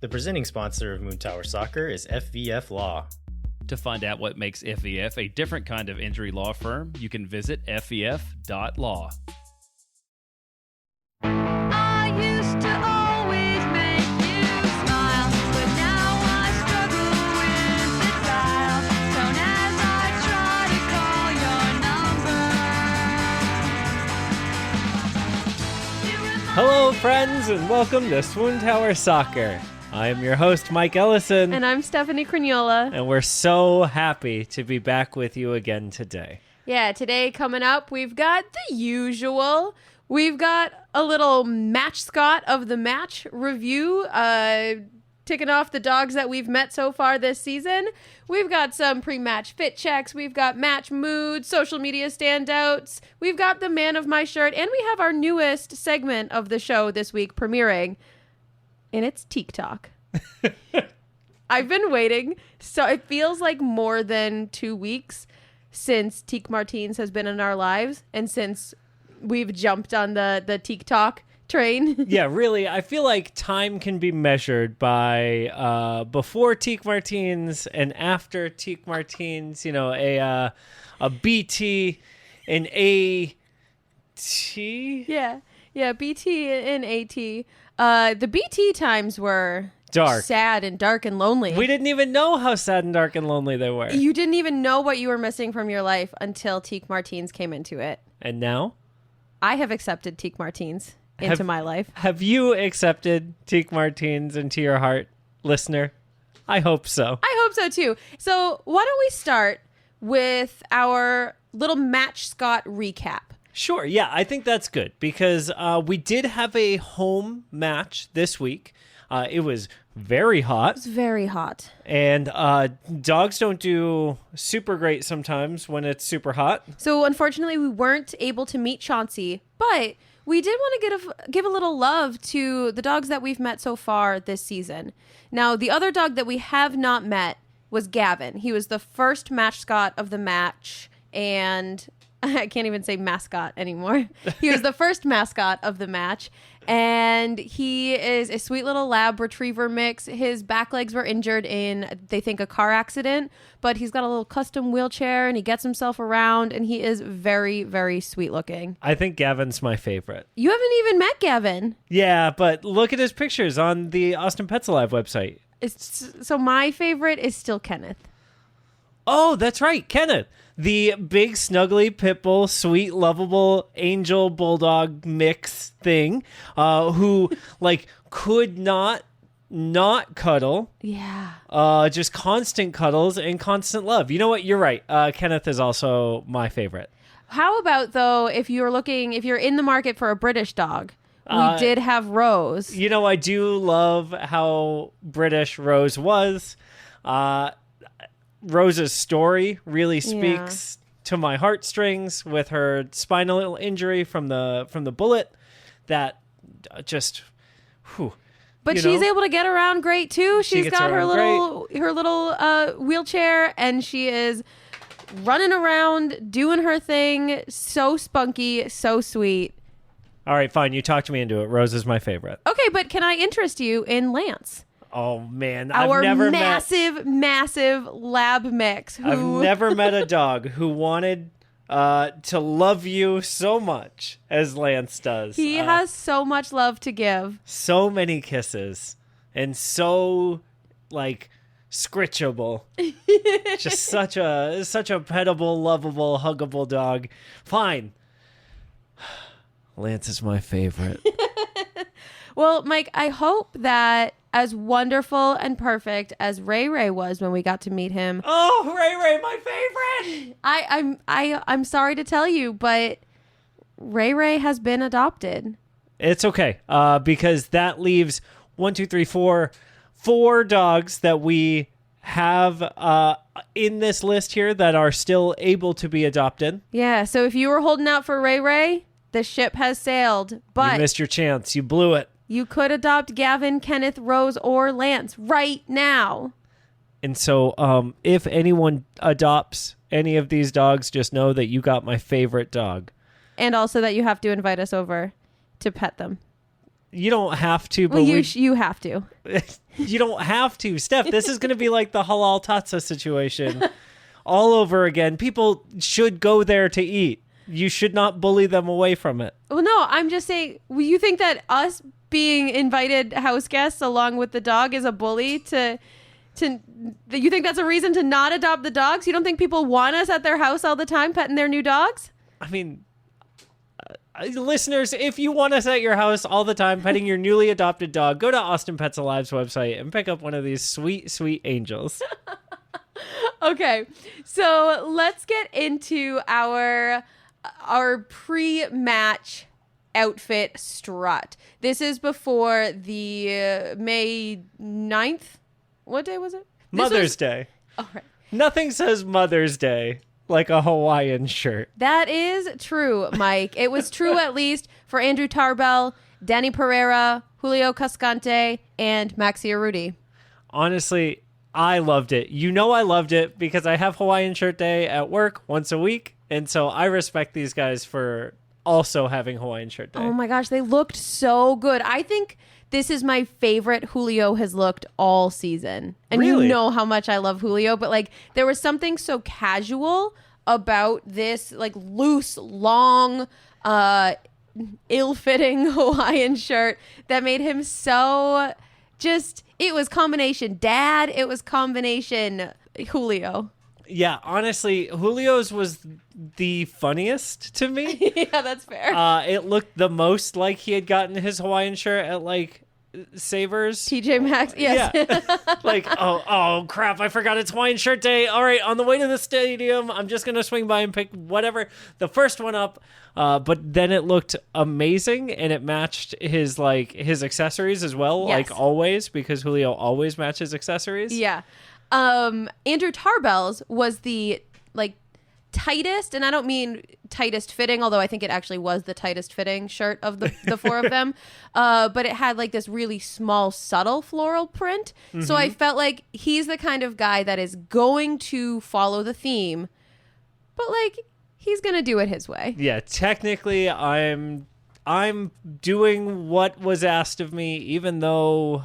The presenting sponsor of Moontower Soccer is FVF Law. To find out what makes FVF a different kind of injury law firm, you can visit fvf.law. I used to always make you smile, but now I struggle with the dial. Soon as I try to call your number. Hello, friends, and welcome to Swoontower Soccer. I am your host, Mike Ellison, And I'm Stephanie Cragnola. and we're so happy to be back with you again today. Yeah, today coming up, we've got the usual. We've got a little match Scott of the match review, ticking off the dogs that we've met so far this season. We've got some pre-match fit checks. We've got match mood, social media standouts. We've got the man of my shirt, and we have our newest segment of the show this week premiering, and it's Tik-Talk. I've been waiting, so it feels like more than 2 weeks since Tik Martins has been in our lives, and since we've jumped on the Tik-Talk train. Yeah, really, I feel like time can be measured by before Tik Martins and after Tik Martins, you know, a BT, an AT. Yeah, BT and AT. The BT times were Dark. sad and dark and lonely. We didn't even know how sad and dark and lonely they were. You didn't even know what you were missing from your life until Tik Martins came into it. And now? I have accepted Tik Martins into my life. Have you accepted Tik Martins into your heart, listener? I hope so. I hope so too. So why don't we start with our little match Scott recap? Sure, yeah, I think that's good because we did have a home match this week. It was very hot. It's very hot. And dogs don't do super great sometimes when it's super hot. So unfortunately, we weren't able to meet Chauncey, but we did want to give a little love to the dogs that we've met so far this season. Now, the other dog that we have not met was Gavin. He was the first match Scott of the match, and I can't even say mascot anymore. He was the first mascot of the match, and he is a sweet little lab retriever mix. His back legs were injured in, they think, a car accident, but he's got a little custom wheelchair, and he gets himself around, and he is very, very sweet looking. I think Gavin's my favorite. You haven't even met Gavin. Yeah, but look at his pictures on the Austin Pets Alive website. So my favorite is still Kenneth. Oh, that's right, Kenneth. The big, snuggly, pit bull, sweet, lovable angel bulldog mix thing, who like could not cuddle. Yeah. Just constant cuddles and constant love. You know what? You're right. Kenneth is also my favorite. How about though, if you're in the market for a British dog, we did have Rose. You know, I do love how British Rose was. Rose's story really speaks to my heartstrings with her spinal injury from the bullet. That just, whew, But she's able to get around great too. She's got her little wheelchair, and she is running around doing her thing. So spunky, so sweet. All right, fine. You talked me into it. Rose is my favorite. Okay, but can I interest you in Lance? Oh man, Our I've never massive lab mix. I've never met a dog who wanted to love you so much as Lance does. He has so much love to give. So many kisses and so like scritchable. Just such a pettable, lovable, huggable dog. Fine. Lance is my favorite. Well, Mike, I hope that as wonderful and perfect as Ray was when we got to meet him. Oh, Ray, my favorite! I'm sorry to tell you, but Ray has been adopted. It's okay, because that leaves 4 dogs that we have in this list here that are still able to be adopted. Yeah, so if you were holding out for Ray, the ship has sailed. But you missed your chance. You blew it. You could adopt Gavin, Kenneth, Rose, or Lance right now. And so if anyone adopts any of these dogs, just know that you got my favorite dog. And also that you have to invite us over to pet them. You don't have to, but Well, you have to. you don't have to. Steph, this is going to be like the halal tatza situation all over again. People should go there to eat. You should not bully them away from it. Well, no, I'm just saying, you think that us being invited house guests along with the dog is a bully to you think that's a reason to not adopt the dogs? You don't think people want us at their house all the time petting their new dogs? I mean, listeners, if you want us at your house all the time petting your newly adopted dog, go to Austin Pets Alive's website and pick up one of these sweet, sweet angels. Okay, so let's get into our pre-match outfit strut. This is before the May 9th. What day was it? Mother's Day. All right. Nothing says Mother's Day like a Hawaiian shirt. That is true, Mike. It was true at least for Andrew Tarbell, Danny Pereira, Julio Cascante, and Maxi Arruti. Honestly, I loved it. You know I loved it because I have Hawaiian shirt day at work once a week. And so I respect these guys for also having Hawaiian shirt day. Oh my gosh, they looked so good. I think this is my favorite Julio has looked all season. And Really? You know how much I love Julio, but like there was something so casual about this like loose, long, ill-fitting Hawaiian shirt that made him so just, it was combination dad, it was combination Julio. Yeah, honestly, Julio's was the funniest to me. Yeah, that's fair. It looked the most like he had gotten his Hawaiian shirt at like Savers. TJ Maxx, yes. Yeah. Like, oh crap, I forgot it's Hawaiian shirt day. All right, on the way to the stadium, I'm just going to swing by and pick whatever, the first one up. But then it looked amazing and it matched his accessories as well, Yes. like always, because Julio always matches accessories. Yeah. Andrew Tarbell's was the like tightest, and I don't mean tightest fitting, although I think it actually was the tightest fitting shirt of the four of them. But it had like this really small, subtle floral print. So I felt like he's the kind of guy that is going to follow the theme, but like he's gonna do it his way. Yeah, technically I'm doing what was asked of me, even though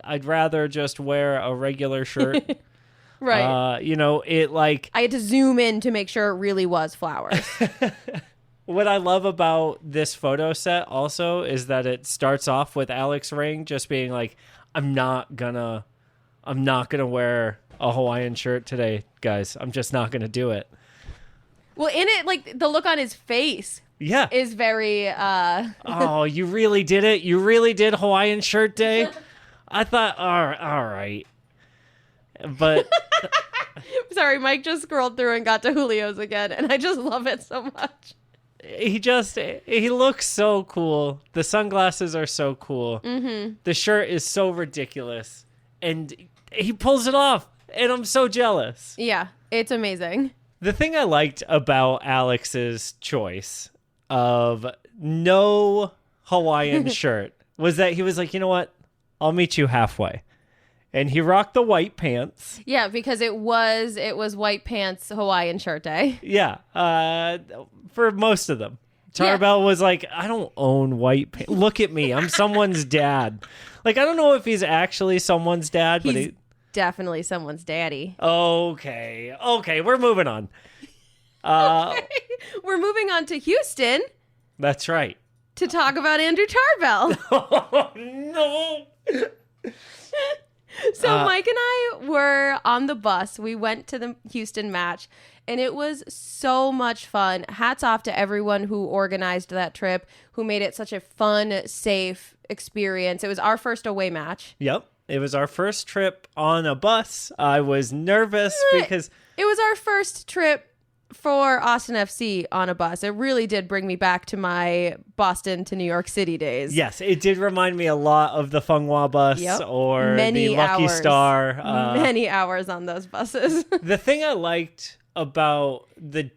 I'd rather just wear a regular shirt. Right. It like I had to zoom in to make sure it really was flowers. what I love about this photo set also is that it starts off with Alex Ring just being like, I'm not gonna wear a Hawaiian shirt today, guys. I'm just not gonna do it. Well, in it, like the look on his face Yeah. is very Oh, you really did it? You really did Hawaiian shirt day? I thought, all right. But sorry, Mike just scrolled through and got to Julio's again, and I just love it so much. he looks so cool. The sunglasses are so cool. Mm-hmm. The shirt is so ridiculous. And he pulls it off. And I'm so jealous. Yeah, it's amazing. The thing I liked about Alex's choice of no Hawaiian shirt was that he was like, you know what? I'll meet you halfway. And he rocked the white pants. Yeah, because it was white pants Hawaiian shirt day. Yeah, for most of them. Tarbell was like, I don't own white pants. Look at me. I'm someone's dad. Like, I don't know if he's actually someone's dad, but He's definitely someone's daddy. Okay, we're moving on. We're moving on to Houston That's right. to talk about Andrew Tarbell. Oh, no. So Mike and I were on the bus. We went to the Houston match, and it was so much fun. Hats off to everyone who organized that trip, who made it such a fun, safe experience. It was our first away match. Yep. It was our first trip on a bus. I was nervous because... It was our first trip for Austin FC on a bus. It really did bring me back to my Boston to New York City days. Yes, it did remind me a lot of the Funghua bus or the Lucky Star. Many hours on those buses. The thing I liked about the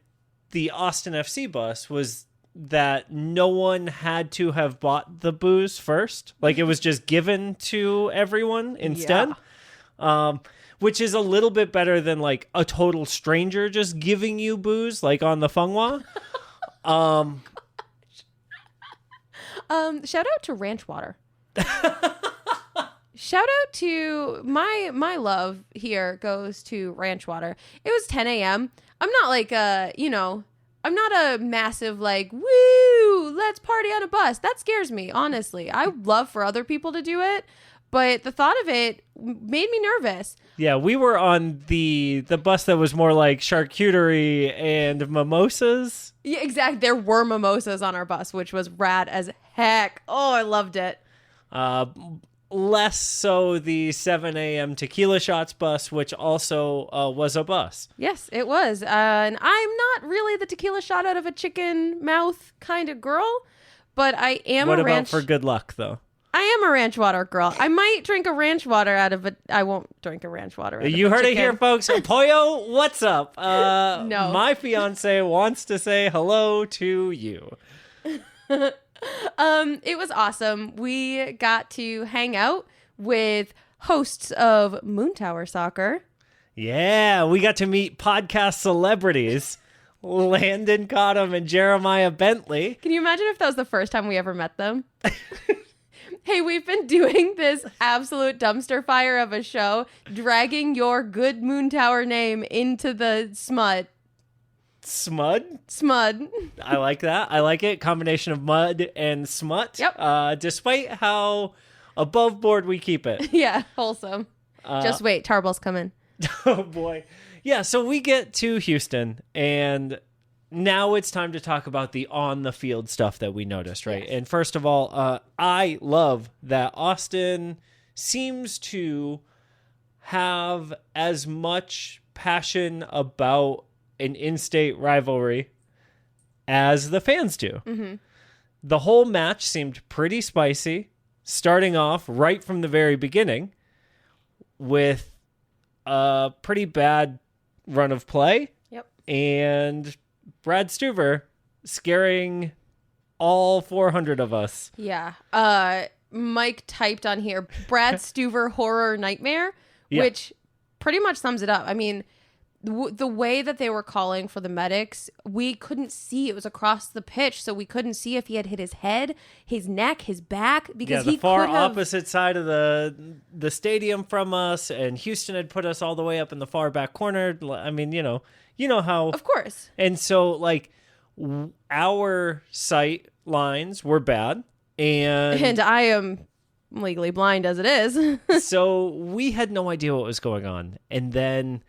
Austin FC bus was that no one had to have bought the booze first. Like, it was just given to everyone instead. Which is a little bit better than like a total stranger just giving you booze like on the Funghua. Shout out to Ranch Water. Shout out to my love here goes to Ranch Water. It was 10 a.m. I'm not like I'm not a massive like, woo, let's party on a bus. That scares me, honestly. I love for other people to do it, but the thought of it made me nervous. Yeah, we were on the bus that was more like charcuterie and mimosas. Yeah, exactly. There were mimosas on our bus, which was rad as heck. Oh, I loved it. Less so the 7 a.m. tequila shots bus, which also was a bus. Yes, it was. And I'm not really the tequila shot out of a chicken mouth kind of girl, but I am What a about ranch. for good luck, though? I am a ranch water girl. I might drink a ranch water out of a. I won't drink a ranch water. Out of You a heard it chicken. here, folks. Pollo, what's up? No. My fiance wants to say hello to you. It was awesome. We got to hang out with hosts of Moontower Soccer. Yeah, we got to meet podcast celebrities. Landon Cottam and Jeremiah Bentley. Can you imagine if that was the first time we ever met them? Hey, we've been doing this absolute dumpster fire of a show, dragging your good Moontower name into the smut. Smud? I like that. I like it. Combination of mud and smut. Yep. Despite how above board we keep it. Yeah, wholesome. Just wait, Tarbell's coming. Oh, boy. Yeah, so we get to Houston, and now it's time to talk about the on-the-field stuff that we noticed, right? Yes. And first of all, I love that Austin seems to have as much passion about an in-state rivalry as the fans do. Mm-hmm. The whole match seemed pretty spicy, starting off right from the very beginning with a pretty bad run of play. Yep. And Brad Stuver scaring all 400 of us. Yeah. Mike typed on here, Brad Stuver horror nightmare, Yeah. which pretty much sums it up. I mean, the way that they were calling for the medics, we couldn't see. It was across the pitch, so we couldn't see if he had hit his head, his neck, his back, because Yeah, the he far could have... opposite side of the stadium from us, and Houston had put us all the way up in the far back corner. I mean, you know how. Of course. And so, like, our sight lines were bad, And I am legally blind as it is. so we had no idea what was going on, and then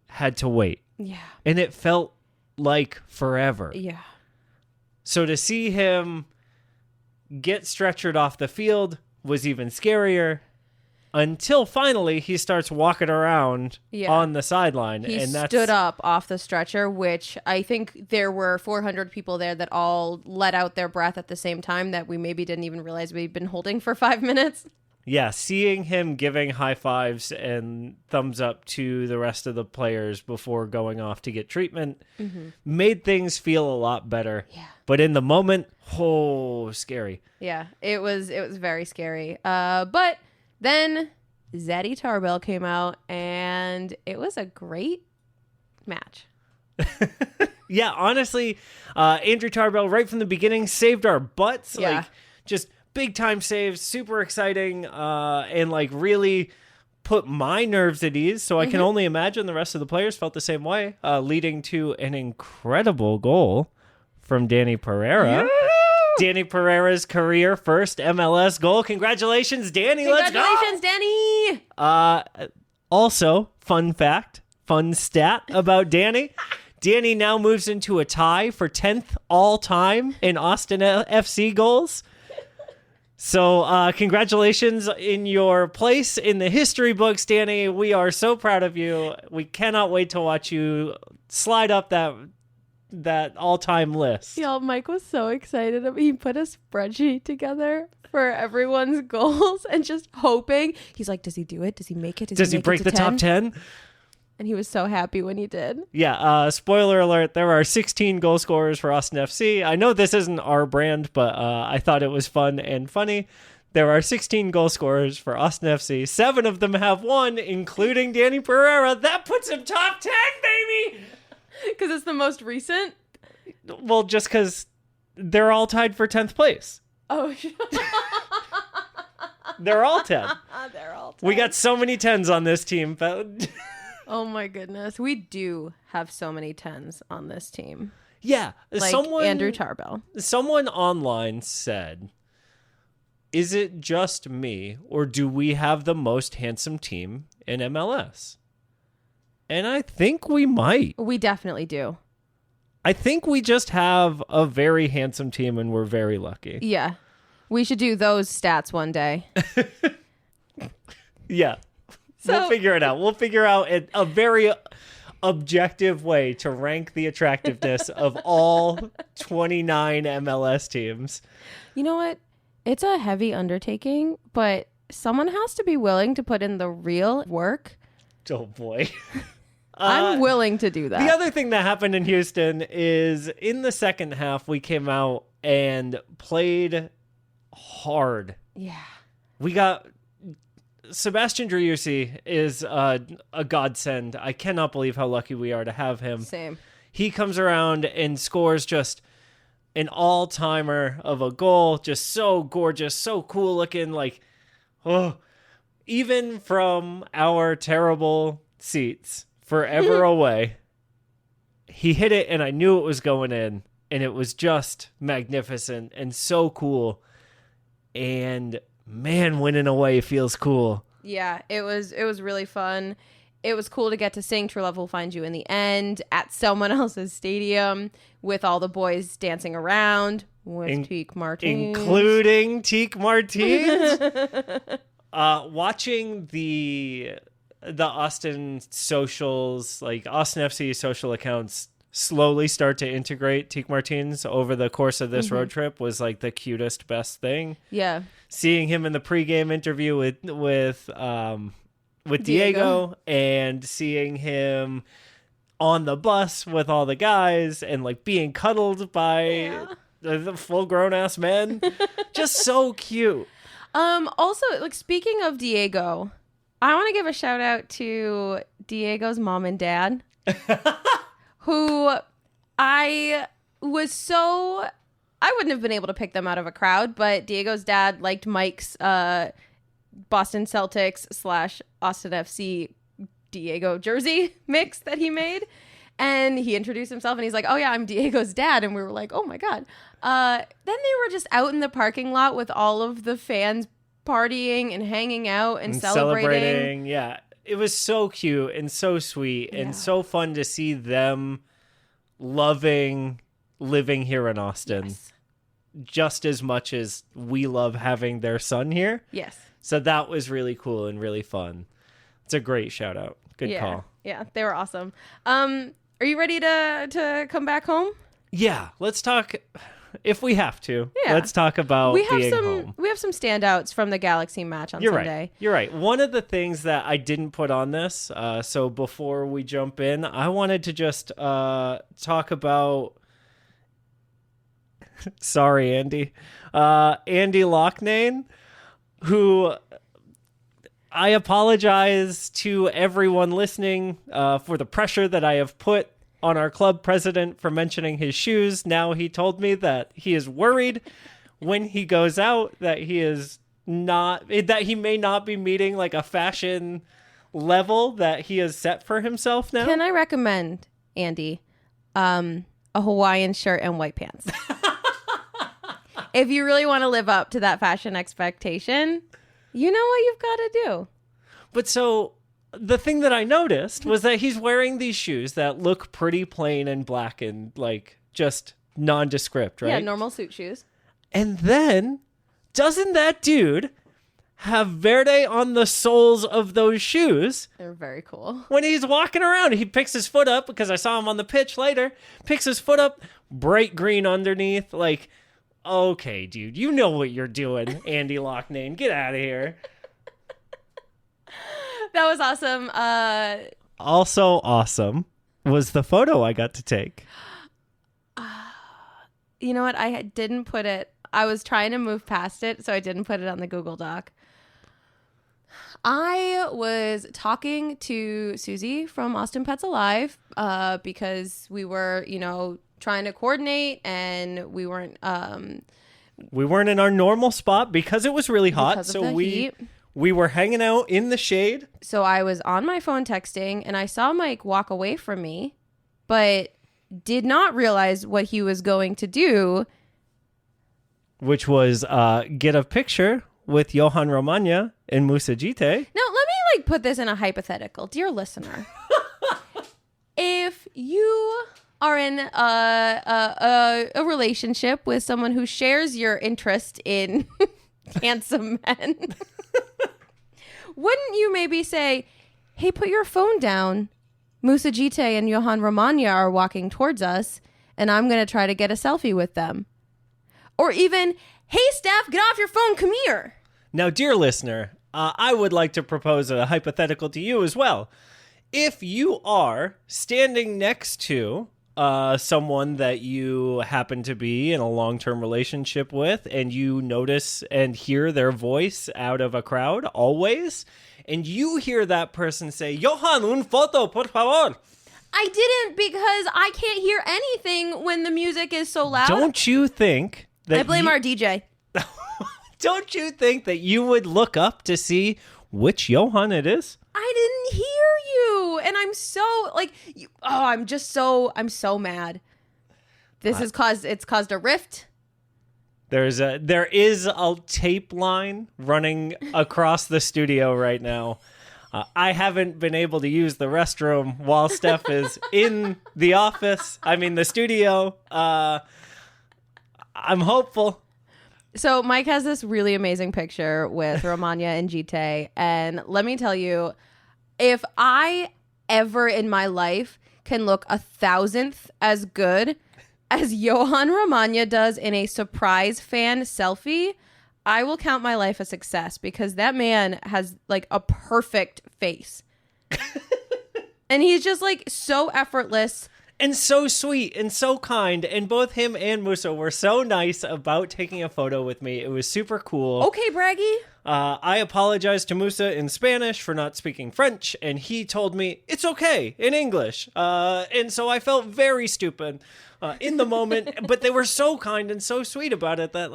had to wait. Yeah. And it felt like forever. Yeah. So to see him get stretchered off the field was even scarier until finally he starts walking around on the sideline. He and that's stood up off the stretcher, which I think there were 400 people there that all let out their breath at the same time that we maybe didn't even realize we'd been holding for 5 minutes. Yeah, seeing him giving high fives and thumbs up to the rest of the players before going off to get treatment made things feel a lot better. Yeah. But in the moment, scary. Yeah, it was very scary. But then Zaddy Tarbell came out, and it was a great match. Yeah, honestly, Andrew Tarbell right from the beginning saved our butts. Yeah. Like, just big time saves, super exciting, and like really put my nerves at ease. So I can only imagine the rest of the players felt the same way, leading to an incredible goal from Danny Pereira. Yeah! Danny Pereira's career first MLS goal. Congratulations, Danny. Let's go. Congratulations, Danny. Also, fun fact, fun stat about Danny. Danny now moves into a tie for 10th all time in Austin FC goals. So congratulations in your place in the history books, Danny. We are so proud of you. We cannot wait to watch you slide up that all-time list. Y'all, Mike was so excited. He put a spreadsheet together for everyone's goals and just hoping. He's like, does he do it? Does he make it? Does he make break it to the top 10? And he was so happy when he did. Yeah, spoiler alert, there are 16 goal scorers for Austin FC. I know this isn't our brand, but I thought it was fun and funny. There are 16 goal scorers for Austin FC. 7 of them have won, including Danny Pereira. That puts him top 10, baby! Because it's the most recent? Well, just because they're all tied for 10th place. Oh, They're all 10. they're all 10. We got so many 10s on this team. But Oh my goodness. We do have so many 10s on this team. yeah, Like Andrew Tarbell. someone online said, is it just me, or do we have the most handsome team in MLS? And I think we might. We definitely do. I think we just have a very handsome team, and we're very lucky. Yeah. We should do those stats one day. Yeah. We'll So- figure it out. We'll figure out a very objective way to rank the attractiveness of all 29 MLS teams. You know what? It's a heavy undertaking, but someone has to be willing to put in the real work. Oh, boy. I'm willing to do that. The other thing that happened in Houston is in the second half, we came out and played hard. Yeah. We got Sebastian Driussi is a godsend. I cannot believe how lucky we are to have him. Same. He comes around and scores just an all-timer of a goal. Just so gorgeous, so cool looking. Like, oh, even from our terrible seats, forever away, he hit it and I knew it was going in, and it was just magnificent and so cool. And man, winning away feels cool. Yeah, it was really fun. It was cool to get to sing True Love Will Find You in the end at someone else's stadium with all the boys dancing around with Tik Martins. Including Tik Martins. Watching the Austin socials, like Austin FC social accounts, slowly start to integrate Tik Martins over the course of this road trip was like the cutest, best thing. Yeah. Seeing him in the pregame interview with Diego, and seeing him on the bus with all the guys and like being cuddled by the full grown ass men. Just so cute. Also, like, speaking of Diego, I want to give a shout out to Diego's mom and dad, who I wouldn't have been able to pick them out of a crowd, but Diego's dad liked Mike's Boston Celtics / Austin FC Diego jersey mix that he made. And he introduced himself and he's like, oh yeah, I'm Diego's dad. And we were like, oh my God. Then they were just out in the parking lot with all of the fans partying and hanging out and celebrating. Yeah. It was so cute and so sweet and so fun to see them loving living here in Austin. Yes. Just as much as we love having their son here. Yes. So that was really cool and really fun. It's a great shout out. Good call. Yeah, they were awesome. Are you ready to come back home? Yeah, let's talk. If we have to, Yeah. let's talk about We have being some home. we have some standouts from the Galaxy match on You're Sunday. right. You're right. One of the things that I didn't put on this, so before we jump in, I wanted to just talk about. Sorry, Andy. Andy Loughnane, who I apologize to everyone listening for the pressure that I have put on our club president for mentioning his shoes. Now he told me that he is worried when he goes out that he may not be meeting like a fashion level that he has set for himself now. Can I recommend, Andy, a Hawaiian shirt and white pants? If you really want to live up to that fashion expectation, you know what you've got to do. But so the thing that I noticed was that he's wearing these shoes that look pretty plain and black and like just nondescript, right? Yeah, normal suit shoes. And then doesn't that dude have Verde on the soles of those shoes? They're very cool. When he's walking around, he picks his foot up because I saw him on the pitch later, picks his foot up, bright green underneath. Like, okay, dude, you know what you're doing, Andy Loughnane. Get out of here. That was awesome. Also awesome was the photo I got to take. You know what? I didn't put it. I was trying to move past it, so I didn't put it on the Google Doc. I was talking to Susie from Austin Pets Alive because we were, trying to coordinate and we weren't we weren't in our normal spot because it was really hot. Because of So the we heat. we were hanging out in the shade. So I was on my phone texting, and I saw Mike walk away from me, but did not realize what he was going to do. Which was get a picture with Johan Romagna and Musa Jite. Now, let me put this in a hypothetical. Dear listener, if you are in a relationship with someone who shares your interest in handsome men, wouldn't you maybe say, hey, put your phone down. Musa Jite and Johan Romagna are walking towards us, and I'm going to try to get a selfie with them. Or even, hey, Steph, get off your phone. Come here. Now, dear listener, I would like to propose a hypothetical to you as well. If you are standing next to someone that you happen to be in a long-term relationship with, and you notice and hear their voice out of a crowd always, and you hear that person say, Johan, un foto, por favor. I didn't because I can't hear anything when the music is so loud. Don't you think that I blame our DJ. Don't you think that you would look up to see which Johan it is? I didn't hear you, and I'm so I'm so mad. This has caused a rift. There is a tape line running across the studio right now. I haven't been able to use the restroom while Steph is in the the studio. I'm hopeful. So Mike has this really amazing picture with Romagna and Jite, and let me tell you, if I ever in my life can look 1,000th as good as Johan Romagna does in a surprise fan selfie, I will count my life a success, because that man has a perfect face. And he's just so effortless. And so sweet and so kind. And both him and Musa were so nice about taking a photo with me. It was super cool. Okay, Braggy. I apologized to Musa in Spanish for not speaking French, and he told me it's okay in English. And so I felt very stupid in the moment, but they were so kind and so sweet about it that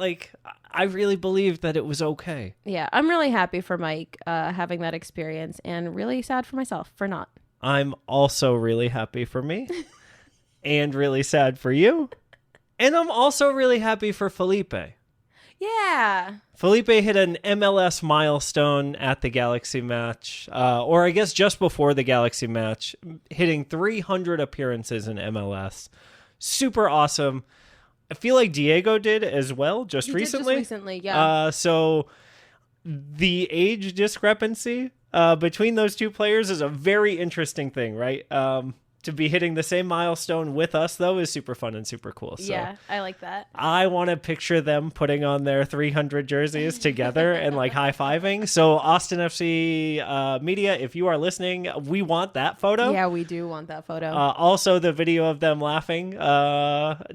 I really believed that it was okay. Yeah, I'm really happy for Mike having that experience, and really sad for myself for not. I'm also really happy for me. And really sad for you. And I'm also really happy for Felipe. Yeah. Felipe hit an MLS milestone at the Galaxy match, or I guess just before the Galaxy match, hitting 300 appearances in MLS. Super awesome. I feel like Diego did as well just recently. Just recently, yeah. So the age discrepancy between those two players is a very interesting thing, right? To be hitting the same milestone with us, though, is super fun and super cool. So yeah, I like that. I want to picture them putting on their 300 jerseys together and high-fiving. So Austin FC Media, if you are listening, we want that photo. Yeah, we do want that photo. Also, the video of them laughing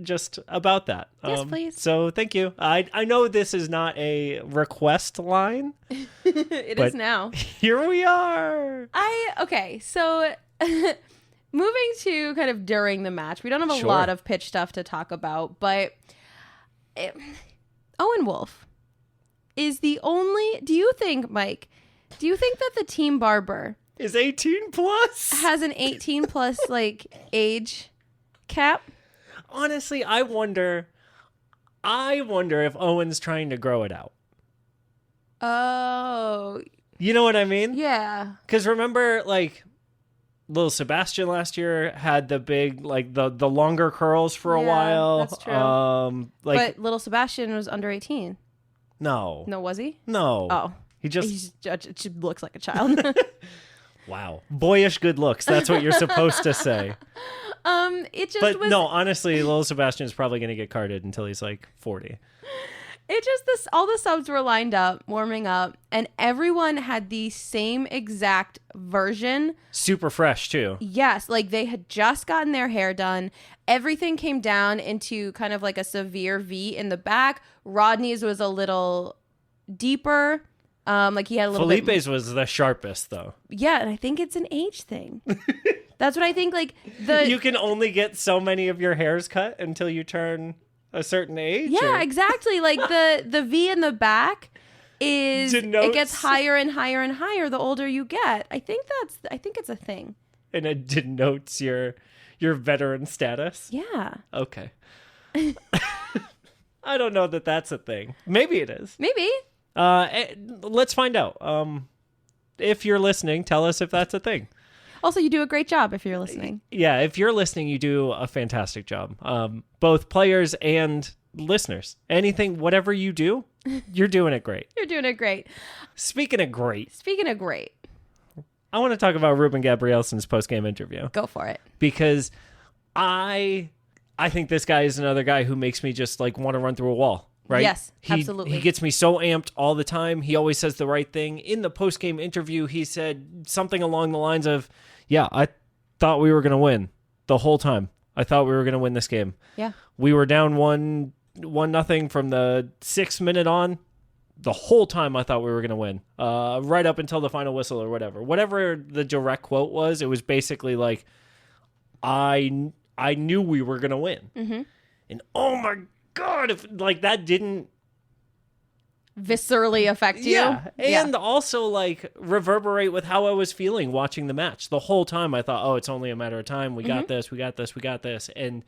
just about that. Yes, please. So thank you. I know this is not a request line. It is now. Here we are. Okay, so... Moving to kind of during the match, we don't have a lot of pitch stuff to talk about, but Owen Wolf is the only... Do you think that the team barber is 18 plus? Has an 18 plus age cap? Honestly, I wonder if Owen's trying to grow it out. Oh. You know what I mean? Yeah. Because remember, Little Sebastian last year had the big, the longer curls for a while. That's true. But Little Sebastian was under 18. No. No, was he? No. Oh. He just looks like a child. Wow. Boyish good looks. That's what you're supposed to say. It just was... No, honestly, Little Sebastian is probably going to get carded until he's 40. It just all the subs were lined up, warming up, and everyone had the same exact version. Super fresh too. Yes, they had just gotten their hair done. Everything came down into kind of a severe V in the back. Rodney's was a little deeper. He had a little Felipe's was the sharpest though. Yeah, and I think it's an age thing. That's what I think. You can only get so many of your hairs cut until you turn a certain age? Yeah, or- exactly. Like the V in the back is it Denotes- gets higher and higher and higher the older you get. I think it's a thing. And it denotes your veteran status? Yeah. Okay. I don't know that that's a thing. Maybe it is. Maybe. Let's find out. If you're listening, tell us if that's a thing. Also, you do a great job if you're listening. Yeah, if you're listening, you do a fantastic job. Both players and listeners. Anything, whatever you do, you're doing it great. You're doing it great. Speaking of great, Speaking of great, I want to talk about Ruben Gabrielson's post-game interview go for it. because I think this guy is another guy who makes me just like want to run through a wall. Right? Yes, absolutely. He gets me so amped all the time. He always says the right thing. In the post-game interview, he said something along the lines of, yeah, I thought we were going to win the whole time. I thought we were going to win this game. Yeah. We were down 1-0 from the 6th minute on. The whole time I thought we were going to win. Right up until the final whistle or whatever. Whatever the direct quote was, it was basically like, I knew we were going to win. Mm-hmm. And oh my God, if like that didn't Viscerally affect you. Yeah. And also like reverberate with how I was feeling watching the match. The whole time I thought, oh, it's only a matter of time. We got this, we got this, we got this. And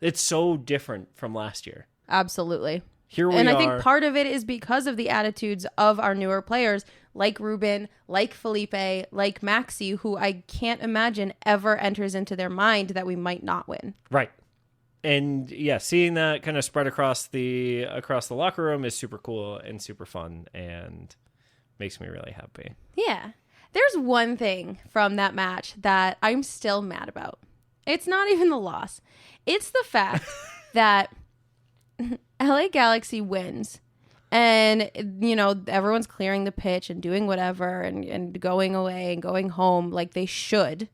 it's so different from last year. Absolutely. Here we and are. I think part of it is because of the attitudes of our newer players, like Ruben, like Felipe, like Maxi, who I can't imagine ever enters into their mind that we might not win. Right. And yeah, seeing that kind of spread across the locker room is super cool and super fun and makes me really happy. Yeah. There's one thing from that match that I'm still mad about. It's not even the loss. It's the fact that LA Galaxy wins. And, you know, everyone's clearing the pitch and doing whatever and going away and going home like they should.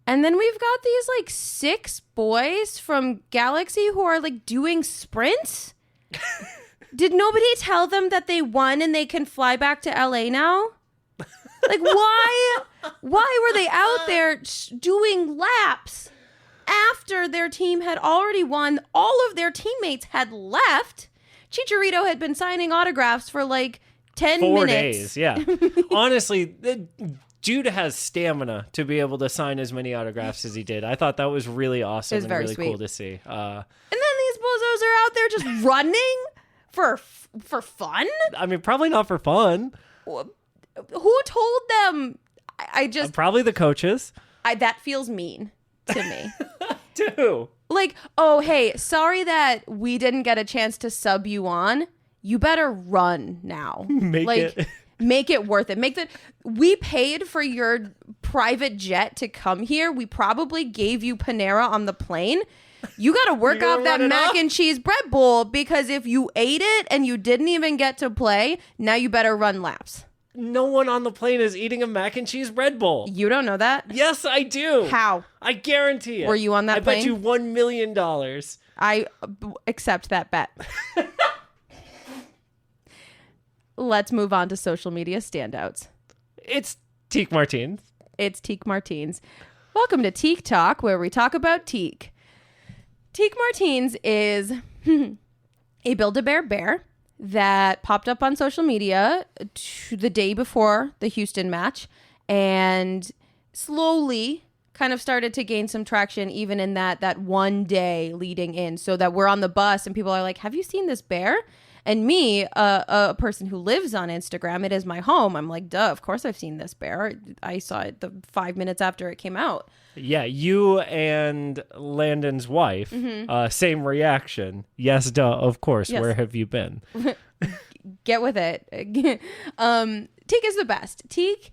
And then we've got these like 6 boys from Galaxy who are like doing sprints. Did nobody tell them that they won and they can fly back to LA now? Like why were they out there doing laps after their team had already won? All of their teammates had left. Chicharito had been signing autographs for like 10 4 minutes. days, yeah. Honestly, Jude has stamina to be able to sign as many autographs as he did. I thought that was really awesome and very really sweet. cool to see. And then these bozos are out there just running for fun? I mean, probably not for fun. Who told them? I just Probably the coaches. that feels mean to me. Too. Like, oh, hey, sorry that we didn't get a chance to sub you on. You better run now. Make it worth it. We paid for your private jet to come here. We probably gave you Panera on the plane. You got to work off that mac and cheese bread bowl because if you ate it and you didn't even get to play, now you better run laps. No one on the plane is eating a mac and cheese bread bowl. You don't know that? Yes, I do. How? I guarantee it. Were you on that I plane? bet you $1 million. I accept that bet. Let's move on to social media standouts. It's Teak Martins. It's Teak Martins. Welcome to Tik-Talk, where we talk about Teak. Teak Martins is a Build-A-Bear bear that popped up on social media the day before the Houston match and slowly kind of started to gain some traction even in that one day leading in, so that we're on the bus and people are like, have you seen this bear? And me, a person who lives on Instagram, it is my home. I'm like, duh, of course I've seen this bear. I saw it the 5 minutes after it came out. Yeah, you and Landon's wife, same reaction. Yes, duh, of course. Yes. Where have you been? Get with it. Teak is the best. Teak,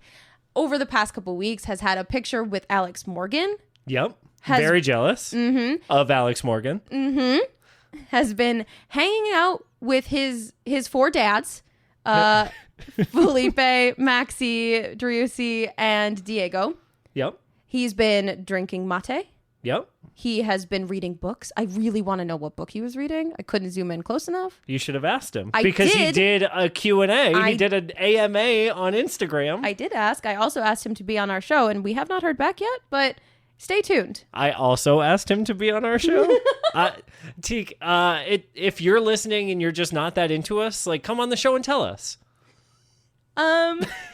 over the past couple weeks, has had a picture with Alex Morgan. Yep. Very jealous of Alex Morgan. Has been hanging out with his 4 dads, Felipe, Maxi, Driussi, and Diego. Yep. He's been drinking mate. Yep. He has been reading books. I really want to know what book he was reading. I couldn't zoom in close enough. You should have asked him. I because he did. did a Q&A. He did an AMA on Instagram. I did ask. I also asked him to be on our show, and we have not heard back yet, but Stay tuned. I also asked him to be on our show. Teak, if you're listening and you're just not that into us, like, come on the show and tell us.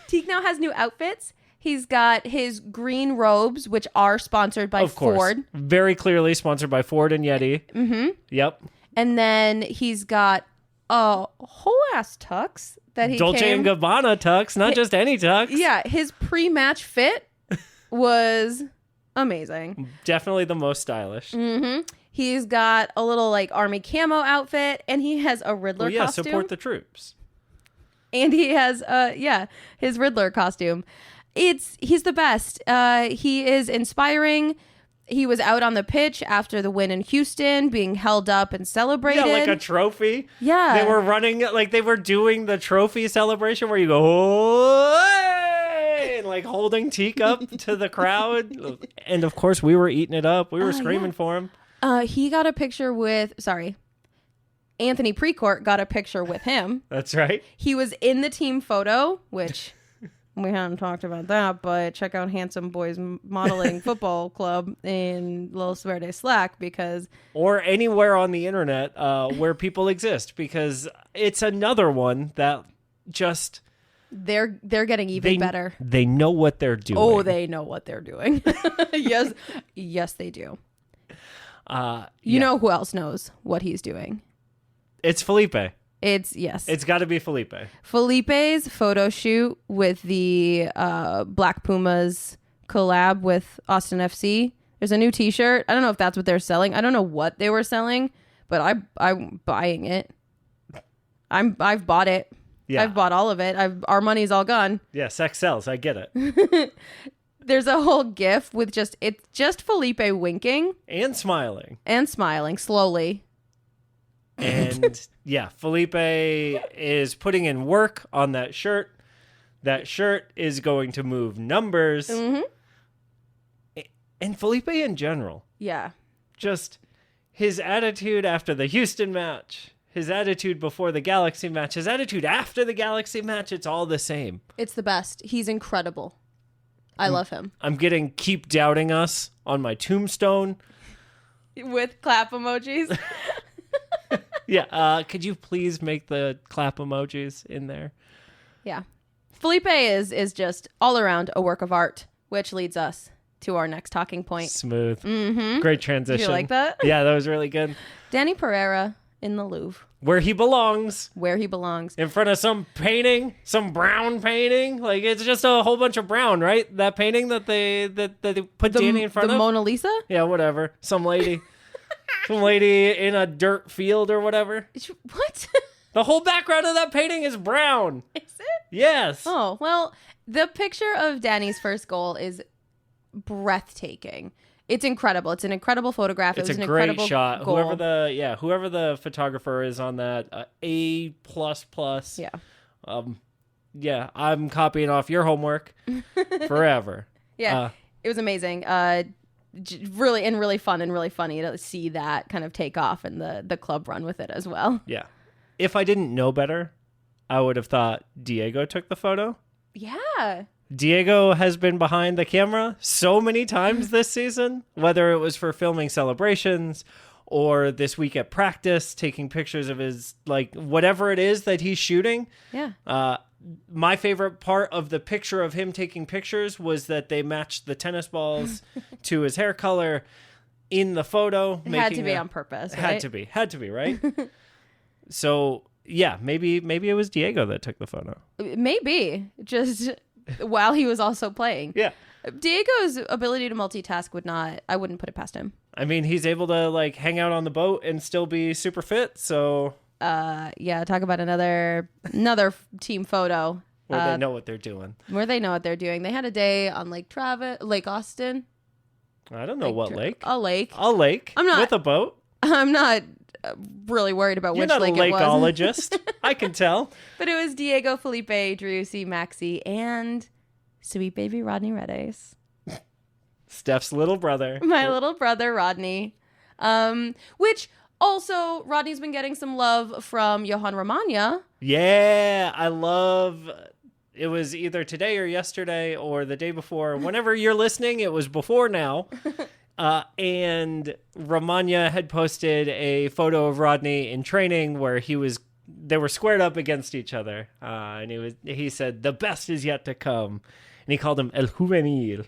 Teak now has new outfits. He's got his green robes, which are sponsored by Of course. Ford. Very clearly sponsored by Ford and Yeti. Mm-hmm. Yep. And then he's got a whole ass tux that he Dolce came. & Gabbana tux, not just any tux. Yeah, his pre-match fit was amazing. Definitely the most stylish. He's got a little like army camo outfit, and he has a Riddler Well, yeah, costume. support the troops. And he has his Riddler costume. He's the best. He is inspiring. He was out on the pitch after the win in Houston, being held up and celebrated. Yeah, like a trophy. Yeah. They were running, like they were doing the trophy celebration where you go, "Oh!" and like holding Teak up to the crowd. And of course, we were eating it up. We were screaming for him. He got a picture with, Anthony Precourt got a picture with him. That's right. He was in the team photo, which we haven't talked about that, but check out Handsome Boys Modeling Football Club in Los Verdes Slack because... Or anywhere on the internet where people exist, because it's another one that just... They're getting even better. They know what they're doing. Oh, they know what they're doing. Yes, they do. You know who else knows what he's doing? It's Felipe. It's got to be Felipe. Felipe's photo shoot with the Black Pumas collab with Austin FC. There's a new T-shirt. I don't know if that's what they're selling. I don't know what they were selling, but I'm buying it. I've bought it. Yeah. I've bought all of it. Our money's all gone. Yeah, sex sells. I get it. There's a whole GIF with it's just Felipe winking And smiling. and smiling slowly. And yeah, Felipe is putting in work on that shirt. That shirt is going to move numbers. Mm-hmm. And Felipe in general, Yeah. just his attitude after the Houston match, his attitude before the Galaxy match, his attitude after the Galaxy match, it's all the same. It's the best. He's incredible. I love him. I'm getting keep doubting us on my tombstone. With clap emojis. Yeah, could you please make the clap emojis in there? Yeah. Felipe is just all around a work of art, which leads us to our next talking point. Smooth. Mm-hmm. Great transition. Did you like that? Yeah, that was really good. Danny Pereira in the Louvre, Where he belongs. where he belongs. In front of some painting, some brown painting. Like, it's just a whole bunch of brown, right? That painting that they put Danny in front the of? Mona Lisa? Yeah, whatever. Some lady. Some lady in a dirt field or whatever. What? The whole background of that painting is brown. Is it? Yes. Oh, well, the picture of Danny's first goal is breathtaking. It's incredible. It's an incredible photograph. It's it was a an great incredible shot. goal. Whoever the photographer is on that, A++. Yeah. Yeah, I'm copying off your homework forever. Yeah. It was amazing. Really fun and really funny to see that kind of take off and the club run with it as well. Yeah. If I didn't know better, I would have thought Diego took the photo. Yeah. Diego has been behind the camera so many times this season, whether it was for filming celebrations or this week at practice, taking pictures of his, like, whatever it is that he's shooting. Yeah. My favorite part of the picture of him taking pictures was that they matched the tennis balls to his hair color in the photo. It had to be on purpose, right? Had to be, right? So, yeah, maybe it was Diego that took the photo. Maybe. Just while he was also playing. Yeah. Diego's ability to multitask I wouldn't put it past him. I mean, he's able to, like, hang out on the boat and still be super fit, so... Yeah, talk about another team photo. Where they know what they're doing. Where they know what they're doing. They had a day on Lake Austin. I don't know what lake. A lake. A lake. I'm not- with a boat. I'm not really worried about You're which not lake a it was. lakeologist. I can tell. But it was Diego, Felipe, Driussi, Maxi, and sweet baby Rodney Redes. Steph's little brother. My little brother, Rodney. Which also, Rodney's been getting some love from Johan Romagna. Yeah, I love it was either today or yesterday or the day before. Whenever you're listening, it was before now. And Ramanya had posted a photo of Rodney in training where they were squared up against each other. And he said, the best is yet to come. And he called him El Juvenil,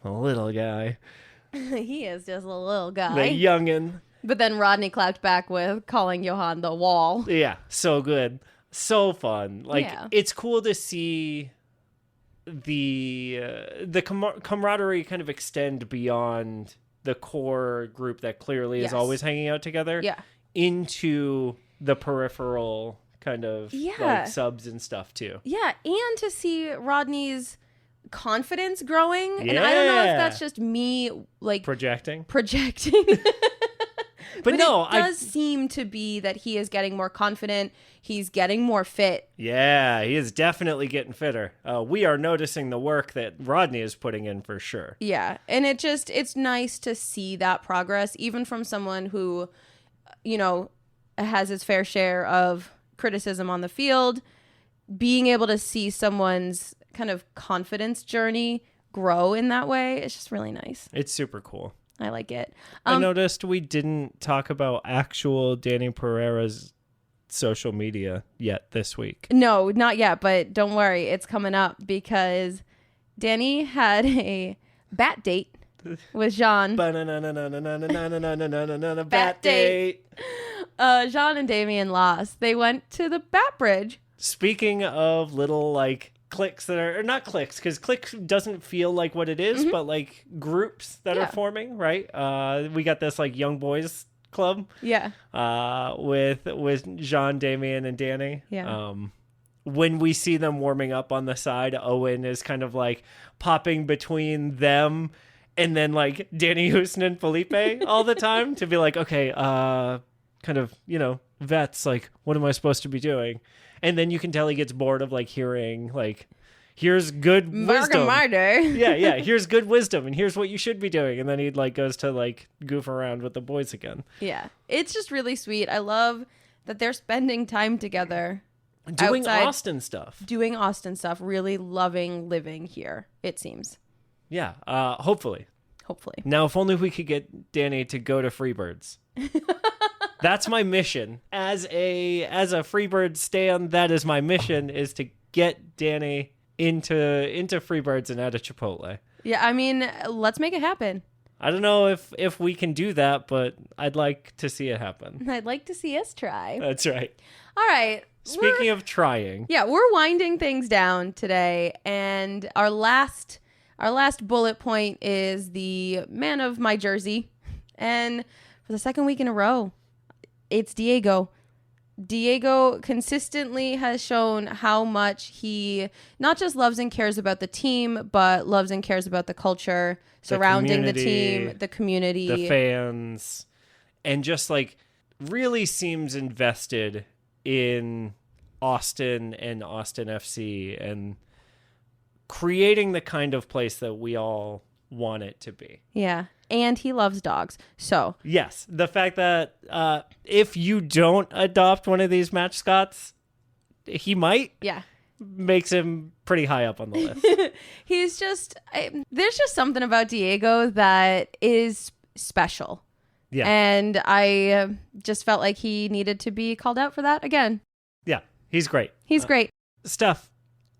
a little guy, He is just a little guy. the youngin'. But then Rodney clapped back with calling Johan the wall. Yeah, so good. So fun. Like, Yeah. it's cool to see the camaraderie kind of extend beyond the core group that clearly Yes. is always hanging out together Yeah. into the peripheral kind of Yeah. like subs and stuff too. Yeah, and to see Rodney's confidence growing. And I don't know if Yeah. that's just me like Projecting. projecting. But no, it does seem to be that he is getting more confident. He's getting more fit. Yeah, he is definitely getting fitter. We are noticing the work that Rodney is putting in for sure. Yeah. And it's nice to see that progress, even from someone who, you know, has his fair share of criticism on the field. Being able to see someone's kind of confidence journey grow in that way, it's just really nice. It's super cool. I like it. I noticed we didn't talk about actual Danny Pereira's social media yet this week. No, not yet, but don't worry, it's coming up because Danny had a bat date with Jean. Bat date. Jean and Damien lost. They went to the Bat Bridge. Speaking of little like cliques that are or not cliques, because clique doesn't feel like what it is, but like groups that Yeah. are forming, right? We got this like young boys club Yeah. with Jean, Damien, and Danny. Yeah. When we see them warming up on the side, Owen is kind of like popping between them and then like Danny Houston and Felipe all the time to be like, okay, kind of, you know, vets, like, what am I supposed to be doing? And then you can tell he gets bored of like hearing like, here's good wisdom. yeah, here's good wisdom and here's what you should be doing. And then he like goes to like goof around with the boys again. Yeah. It's just really sweet. I love that they're spending time together. Doing Outside- Austin stuff. Doing Austin stuff, really loving living here, it seems. Yeah, hopefully. Hopefully. Now, if only we could get Danny to go to Freebirds. That's my mission. As a Freebird stan, that is my mission, is to get Danny into Freebirds and out of Chipotle. Yeah, I mean, let's make it happen. I don't know if we can do that, but I'd like to see it happen. I'd like to see us try. That's right. All right. Speaking of trying. Yeah, we're winding things down today, and our last bullet point is the man of my jersey. And for the second week in a row, it's Diego. Diego consistently has shown how much he not just loves and cares about the team, but loves and cares about the culture surrounding the team, the community, the fans, and just like really seems invested in Austin and Austin FC and creating the kind of place that we all want it to be. Yeah. And he loves dogs. So Yes, the fact that if you don't adopt one of these mascots, he might, yeah. makes him pretty high up on the list. He's just there's just something about Diego that is special. Yeah. And I just felt like he needed to be called out for that again. Yeah, he's great. He's great. Steph,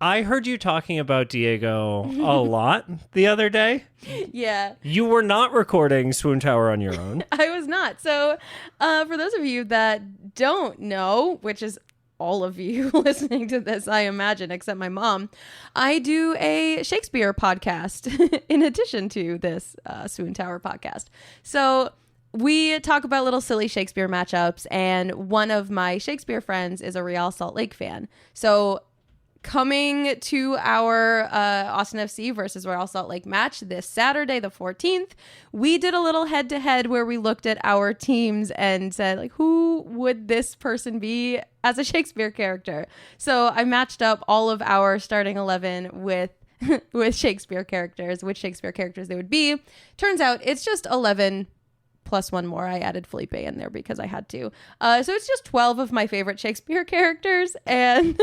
I heard you talking about Diego a lot the other day. Yeah. You were not recording Swoontower on your own. I was not. So for those of you that don't know, which is all of you listening to this, I imagine, except my mom, I do a Shakespeare podcast in addition to this Swoontower podcast. So we talk about little silly Shakespeare matchups, and one of my Shakespeare friends is a Real Salt Lake fan. So coming to our Austin FC versus Real Salt Lake match this Saturday, the 14th, we did a little head-to-head where we looked at our teams and said, like, who would this person be as a Shakespeare character? So I matched up all of our starting 11 with Shakespeare characters, which Shakespeare characters they would be. Turns out it's just 11 plus one more. I added Felipe in there because I had to. So it's just 12 of my favorite Shakespeare characters, and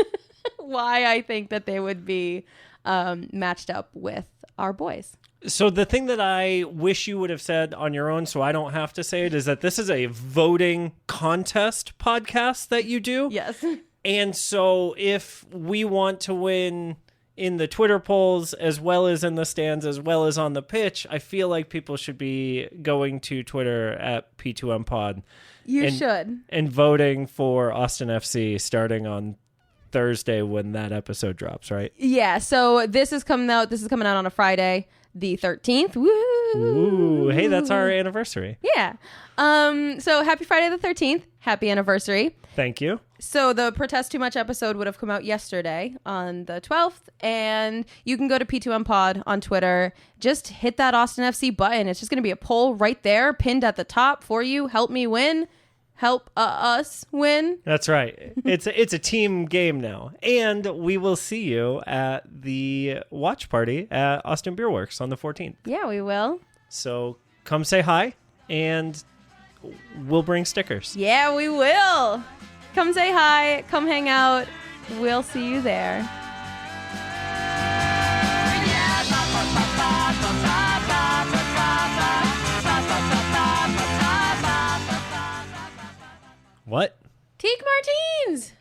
why I think that they would be matched up with our boys. So the thing that I wish you would have said on your own, so I don't have to say it, is that this is a voting contest podcast that you do. Yes. And so if we want to win in the Twitter polls, as well as in the stands, as well as on the pitch, I feel like people should be going to Twitter at P2M Pod. You and, should. And voting for Austin FC starting on Thursday when that episode drops, right? Yeah, so this is coming out on a Friday, the 13th. Woo! Ooh, hey, that's our anniversary. Yeah. So happy Friday the 13th. Happy anniversary. Thank you. So the Protest Too Much episode would have come out yesterday on the 12th, and you can go to P2M Pod on Twitter. Just hit that Austin FC button. It's just going to be a poll right there, pinned at the top for you. Help me win. Help us win. That's right. It's a team game now. And we will see you at the watch party at Austin Beer Works on the 14th. Yeah, we will. So come say hi, and we'll bring stickers. Yeah, we will. Come say hi. Come hang out. We'll see you there. What? Teak Martins.